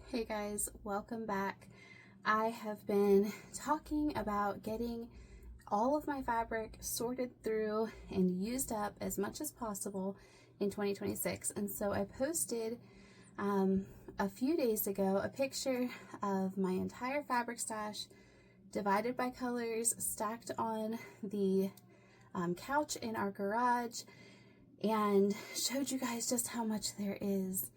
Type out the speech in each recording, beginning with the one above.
Hey guys, welcome back. I have been talking about getting all of my fabric sorted through and used up as much as possible in 2026. And so I posted a few days ago a picture of my entire fabric stash divided by colors, stacked on the couch in our garage, and showed you guys just how much there is.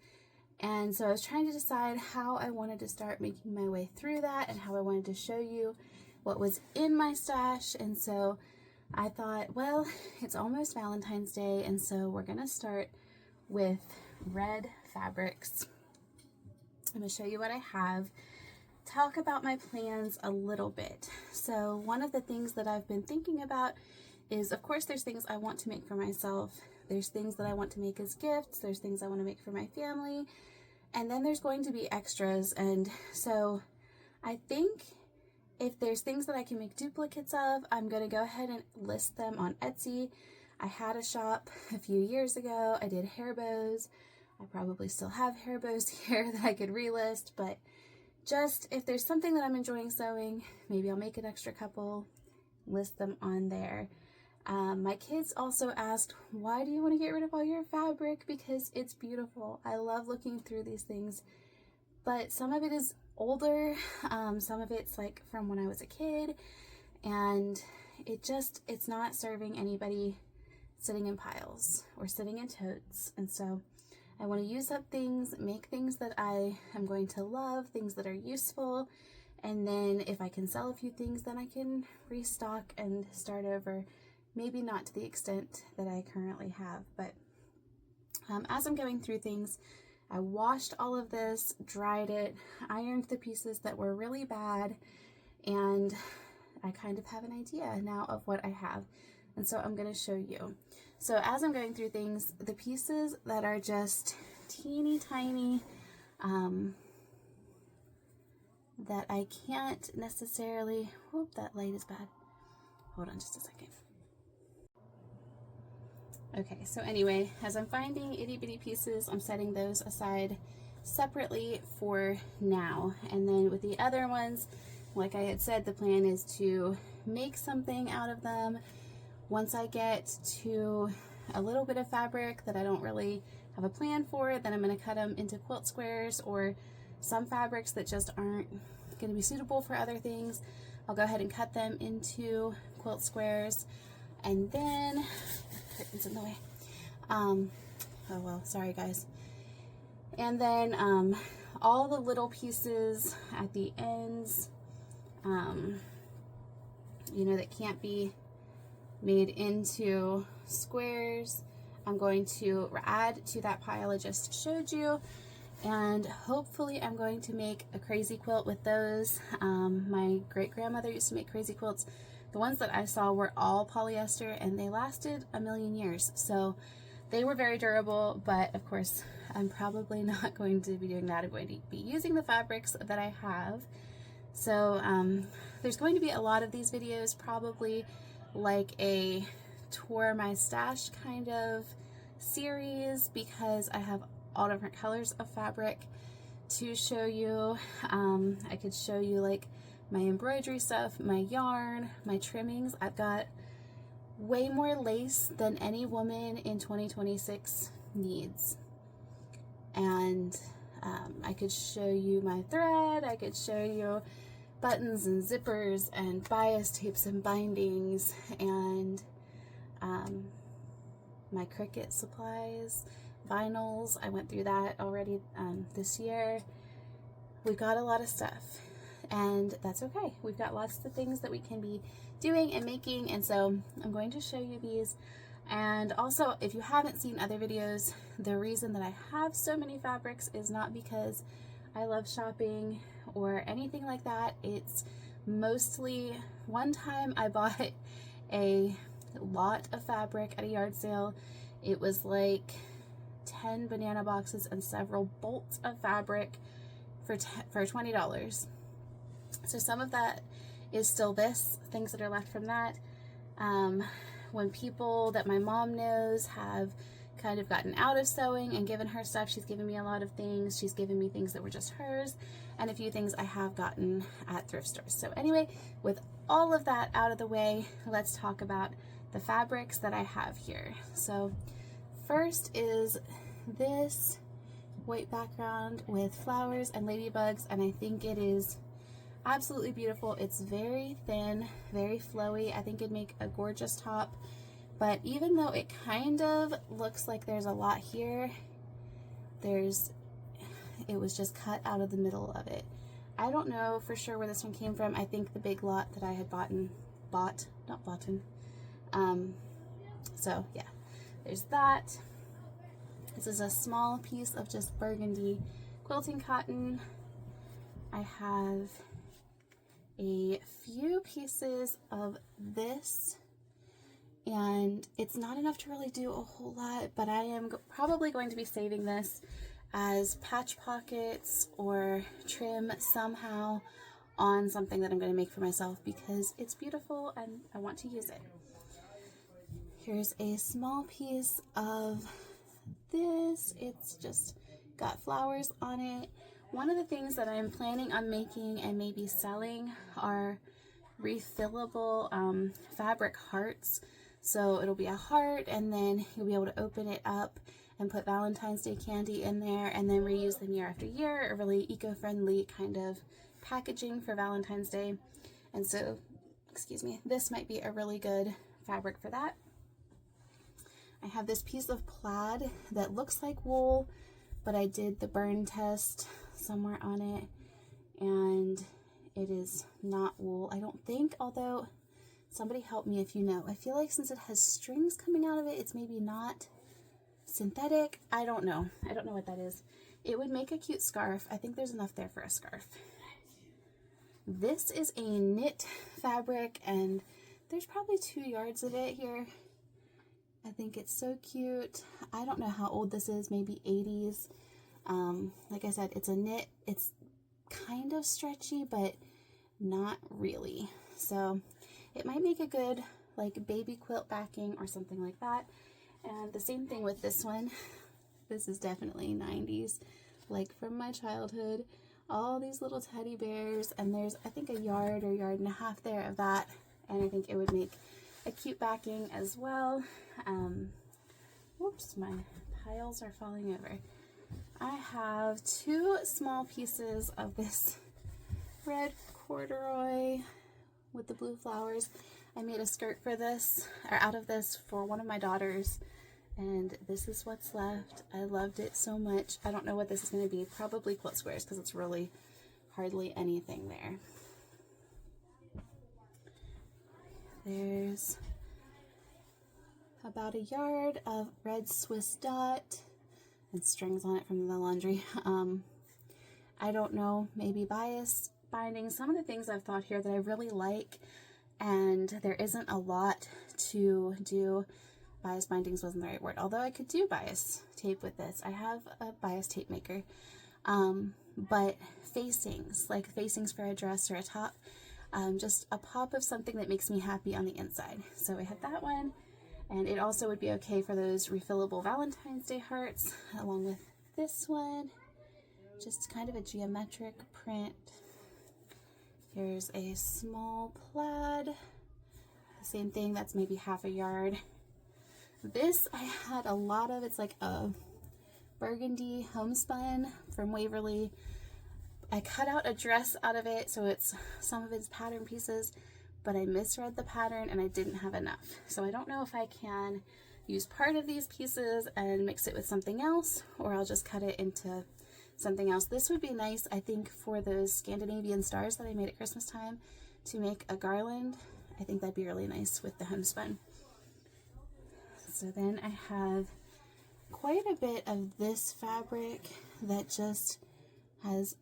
And so I was trying to decide how I wanted to start making my way through that and how I wanted to show you what was in my stash. And so I thought, well, it's almost Valentine's Day, and so we're gonna start with red fabrics. I'm gonna show you what I have, talk about my plans a little bit. So one of the things that I've been thinking about is, of course, there's things I want to make for myself. There's things that I want to make as gifts. There's things I want to make for my family. And then there's going to be extras. And so I think if there's things that I can make duplicates of, I'm going to go ahead and list them on Etsy. I had a shop a few years ago. I did hair bows. I probably still have hair bows here that I could relist, but just if there's something that I'm enjoying sewing, maybe I'll make an extra couple, list them on there. My kids also asked, why do you want to get rid of all your fabric? Because it's beautiful. I love looking through these things, but some of it is older. Some of it's like from when I was a kid, and it's not serving anybody sitting in piles or sitting in totes. And so I want to use up things, make things that I am going to love, things that are useful. And then if I can sell a few things, then I can restock and start over. Maybe not to the extent that I currently have, but as I'm going through things, I washed all of this, dried it, ironed the pieces that were really bad, and I kind of have an idea now of what I have. And so I'm going to show you. So as I'm going through things, the pieces that are just teeny tiny, that I can't necessarily, whoop, that light is bad. Hold on just a second. Okay, so anyway, as I'm finding itty bitty pieces, I'm setting those aside separately for now. And then with the other ones, like I had said, the plan is to make something out of them. Once I get to a little bit of fabric that I don't really have a plan for, then I'm going to cut them into quilt squares, or some fabrics that just aren't going to be suitable for other things, I'll go ahead and cut them into quilt squares. And then curtains in the way. Oh well, sorry guys. And then all the little pieces at the ends, you know, that can't be made into squares, I'm going to add to that pile I just showed you. And hopefully I'm going to make a crazy quilt with those. My great grandmother used to make crazy quilts. The ones that I saw were all polyester, and they lasted a million years. So they were very durable, but of course, I'm probably not going to be doing that. I'm going to be using the fabrics that I have. So there's going to be a lot of these videos, probably like a tour my stash kind of series, because I have all different colors of fabric to show you. I could show you like my embroidery stuff, my yarn, my trimmings. I've got way more lace than any woman in 2026 needs. And I could show you my thread, I could show you buttons and zippers and bias tapes and bindings, and my Cricut supplies, vinyls. I went through that already this year. We've got a lot of stuff, and that's okay. We've got lots of things that we can be doing and making, and so I'm going to show you these. And also, if you haven't seen other videos, the reason that I have so many fabrics is not because I love shopping or anything like that. It's mostly, one time I bought a lot of fabric at a yard sale. It was like 10 banana boxes and several bolts of fabric for $20. So some of that is still things that are left from that. When people that my mom knows have kind of gotten out of sewing and given her stuff. She's given me a lot of things. She's given me things that were just hers, and a few things I have gotten at thrift stores. So anyway, with all of that out of the way, let's talk about the fabrics that I have here. So first is this white background with flowers and ladybugs, and I think it is absolutely beautiful. It's very thin, very flowy. I think it'd make a gorgeous top. But even though it kind of looks like there's a lot here, it was just cut out of the middle of it. I don't know for sure where this one came from. I think the big lot that I had not bought. So yeah, there's that. This is a small piece of just burgundy quilting cotton. I have a few pieces of this, and it's not enough to really do a whole lot, but I am probably going to be saving this as patch pockets or trim somehow on something that I'm going to make for myself because it's beautiful and I want to use it. Here's a small piece of this. It's just got flowers on it. One of the things that I'm planning on making and maybe selling are refillable fabric hearts. So it'll be a heart, and then you'll be able to open it up and put Valentine's Day candy in there and then reuse them year after year. A really eco-friendly kind of packaging for Valentine's Day. And so, excuse me, this might be a really good fabric for that. I have this piece of plaid that looks like wool, but I did the burn test somewhere on it and it is not wool, I don't think, although somebody help me if you know. I feel like since it has strings coming out of it, it's maybe not synthetic. I don't know. I don't know what that is. It would make a cute scarf. I think there's enough there for a scarf. This is a knit fabric and there's probably 2 yards of it here. I think it's so cute. I don't know how old this is, maybe 80s. Like I said, it's a knit. It's kind of stretchy, but not really. So it might make a good like baby quilt backing or something like that. And the same thing with this one. This is definitely 90s, like from my childhood. All these little teddy bears, and there's I think a yard or yard and a half there of that, and I think it would make a cute backing as well. Whoops, my piles are falling over. I have 2 small pieces of this red corduroy with the blue flowers. I made a skirt for this, or out of this, for one of my daughters, and this is what's left. I loved it so much. I don't know what this is going to be. Probably quilt squares because it's really hardly anything there. There's about a yard of red Swiss dot and strings on it from the laundry. I don't know, maybe bias binding. Some of the things I've thought here that I really like, and there isn't a lot to do. Bias bindings wasn't the right word, although I could do bias tape with this. I have a bias tape maker. But facings, like facings for a dress or a top, just a pop of something that makes me happy on the inside. So I have that one, and it also would be okay for those refillable Valentine's Day hearts, along with this one. Just kind of a geometric print. Here's a small plaid. Same thing, that's maybe half a yard. This I had a lot of. It's like a burgundy homespun from Waverly. I cut out a dress out of it, so it's some of its pattern pieces, but I misread the pattern and I didn't have enough. So I don't know if I can use part of these pieces and mix it with something else, or I'll just cut it into something else. This would be nice, I think, for those Scandinavian stars that I made at Christmas time to make a garland. I think that'd be really nice with the homespun. So then I have quite a bit of this fabric that just has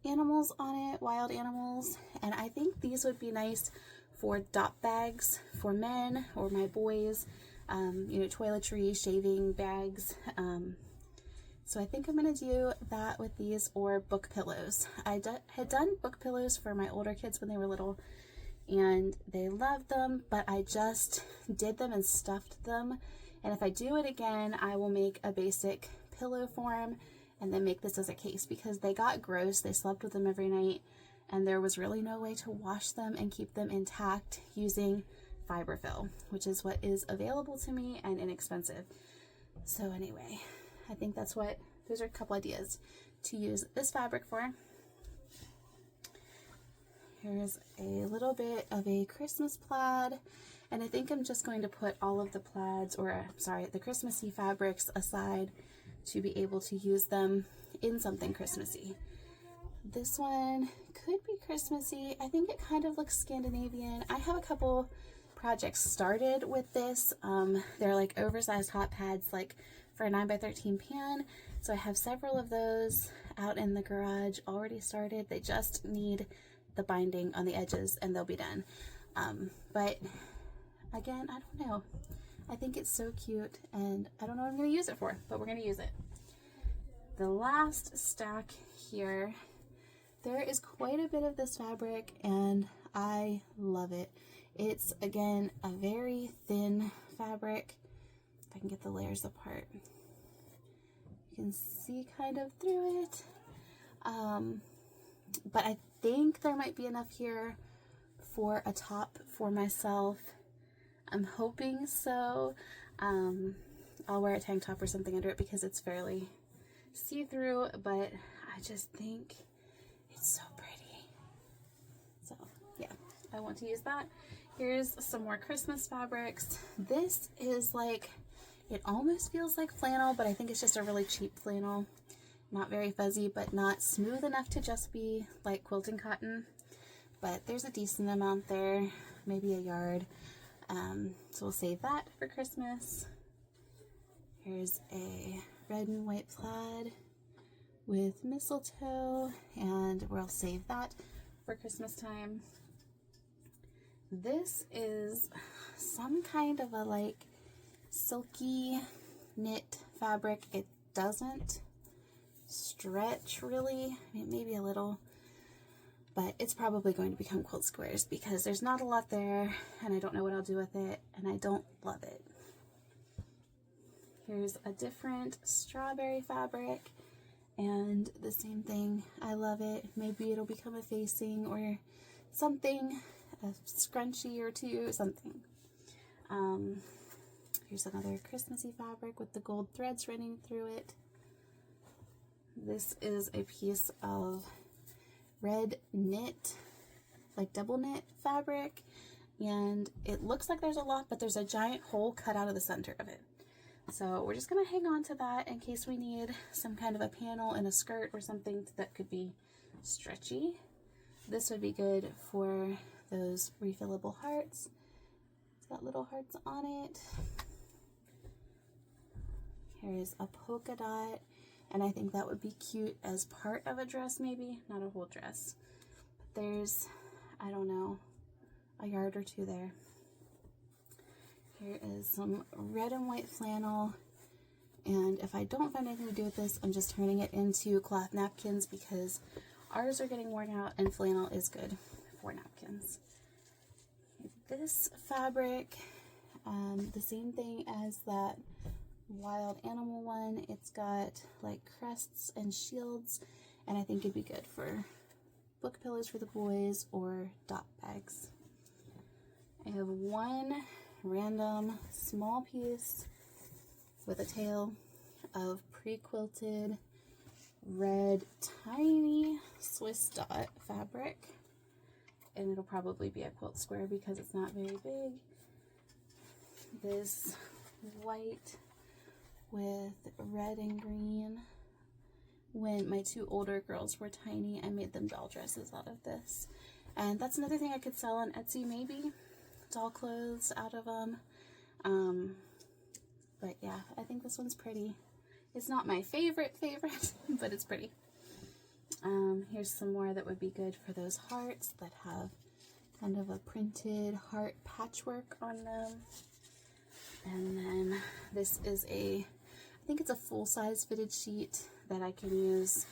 animals on it, wild animals, and I think these would be nice for dot bags for men or my boys, you know, toiletry, shaving bags. So I think I'm going to do that with these, or book pillows. I had done book pillows for my older kids when they were little, and they loved them, but I just did them and stuffed them And if I do it again, I will make a basic pillow form and then make this as a case, because they got gross. They slept with them every night, and there was really no way to wash them and keep them intact using fiberfill, which is what is available to me and inexpensive. So anyway, I think those are a couple ideas to use this fabric for. Here's a little bit of a Christmas plaid, and I think I'm just going to put all of the plaids, or sorry, the Christmassy fabrics aside to be able to use them in something Christmassy. This one could be Christmassy. I think it kind of looks Scandinavian. I have a couple projects started with this. They're like oversized hot pads, like for a 9x13 pan. So I have several of those out in the garage already started. They just need the binding on the edges and they'll be done. But again, I don't know. I think it's so cute, and I don't know what I'm going to use it for, but we're going to use it. The last stack here, there is quite a bit of this fabric and I love it. It's, again, a very thin fabric. If I can get the layers apart, you can see kind of through it. But I think there might be enough here for a top for myself. I'm hoping so. I'll wear a tank top or something under it because it's fairly see-through, but I just think it's so pretty. So yeah, I want to use that. Here's some more Christmas fabrics. This is like, it almost feels like flannel, but I think it's just a really cheap flannel. Not very fuzzy, but not smooth enough to just be like quilting cotton. But there's a decent amount there, maybe a yard. So we'll save that for Christmas. Here's a red and white plaid with mistletoe, and we'll save that for Christmas time. This is some kind of a like silky knit fabric. It doesn't stretch really. I mean, maybe a little, but it's probably going to become quilt squares because there's not a lot there and I don't know what I'll do with it, and I don't love it. Here's a different strawberry fabric and the same thing. I love it. Maybe it'll become a facing or something, a scrunchie or two, something. Here's another Christmassy fabric with the gold threads running through it. This is a piece of red knit, like double knit fabric, and it looks like there's a lot, but there's a giant hole cut out of the center of it. So we're just going to hang on to that in case we need some kind of a panel in a skirt or something that could be stretchy. This would be good for those refillable hearts. It's got little hearts on it. Here's a polka dot, and I think that would be cute as part of a dress, maybe, not a whole dress. But there's, I don't know, a yard or two there. Here is some red and white flannel, and if I don't find anything to do with this, I'm just turning it into cloth napkins because ours are getting worn out and flannel is good for napkins. This fabric, the same thing as that wild animal one. It's got like crests and shields, and I think it'd be good for book pillows for the boys or dot bags. I have one random small piece with a tail of pre-quilted red tiny Swiss dot fabric, and it'll probably be a quilt square because it's not very big. This white with red and green. When my two older girls were tiny, I made them doll dresses out of this, and that's another thing I could sell on Etsy, maybe doll clothes out of them. But yeah, I think this one's pretty. It's not my favorite, but it's pretty. Here's some more that would be good for those hearts that have kind of a printed heart patchwork on them. And then this is I think it's a full-size fitted sheet that I can use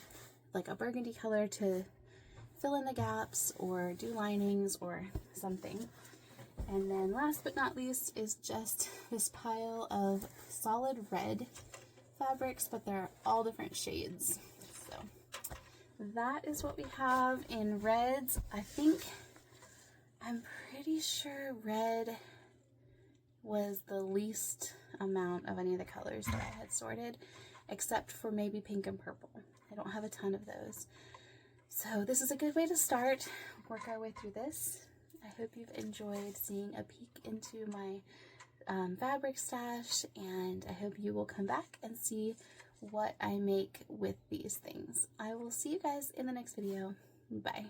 like a burgundy color to fill in the gaps or do linings or something. And then last but not least is just this pile of solid red fabrics, but they're all different shades. So that is what we have in reds. I'm pretty sure red was the least amount of any of the colors that I had sorted, except for maybe pink and purple. I don't have a ton of those. So this is a good way to start, work our way through this. I hope you've enjoyed seeing a peek into my fabric stash, and I hope you will come back and see what I make with these things. I will see you guys in the next video. Bye.